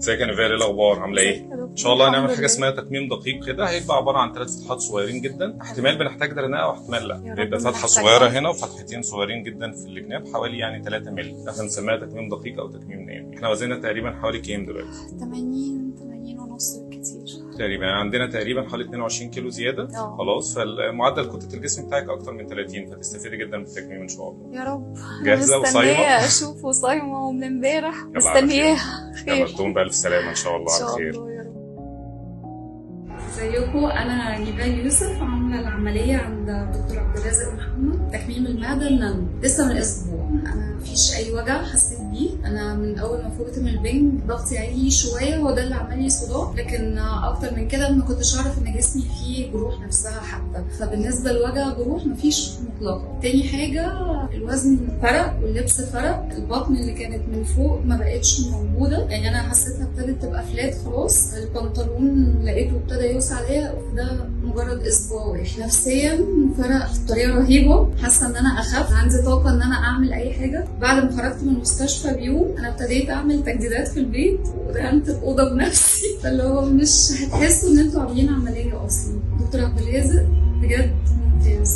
ازيك يا نيفال؟ ايه الاخبار؟ عامله ايه؟ ان شاء الله هنعمل الحمد حاجه لله. اسمها تكميم دقيق كده، هيبقى عباره عن 3 فتحات صغيرين جدا، احتمال بنحتاج درنقه واحتمال لا. يا رب هيبقى ما فتحه نحتاجها. صغيره هنا وفتحتين صغيرين جدا في الجناب، حوالي يعني 3 مللي. احنا بنسميها تكميم دقيق او تكميم ناعم. احنا وزننا تقريبا حوالي كام دلوقتي؟ 80 ونص بالكتير. تقريبا عندنا تقريبا حوالي 22 كيلو زياده. خلاص، فالمعدل كتله الجسم بتاعك اكتر من 30، فتستفيدي جدا من التكميم ان شاء الله. يا رب. جاهزه وصايمه؟ مستنية اشوفه صايمة ومن امبارح يلا على مستنياها يلا خير. تقوم بألف سلامه ان شاء الله ان على شاء خير. الله يا رب. ازيكم؟ انا نيفال يوسف، عامله العمليه عند دكتور عبد الرازق محمد، تكميم المعده النانو. لسه من اسبوع، انا مفيش اي وجع حسيت بيه. انا من اول ما فوقت من البنج ضغطي عالي شويه، هو ده اللي عمل لي صداع، لكن اكتر من كده ما كنتش اعرف ان جسمي فيه جروح نفسها حتى. فبالنسبه لوجع جروح مفيش مطلقا. تاني حاجه، الوزن فرق واللبس فرق، البطن اللي كانت من فوق ما بقتش موجوده، يعني انا حسيتها ابتدت تبقى فلات خلاص. البنطلون لقيته ابتدى يوسع عليا، ده مجرد اسبوع واحد. نفسيا فرق بطريقه رهيبه، حاسه ان انا اخف، عندي طاقه ان انا اعمل اي حاجه. بعد ما خرجت من المستشفى بيوم انا ابتديت اعمل تجديدات في البيت ودهنت الاوضه بنفسي، فاللي هو مش هتحسوا ان انتوا عاملين عمليه اصلا. دكتور عبد الرازق بجد ممتاز.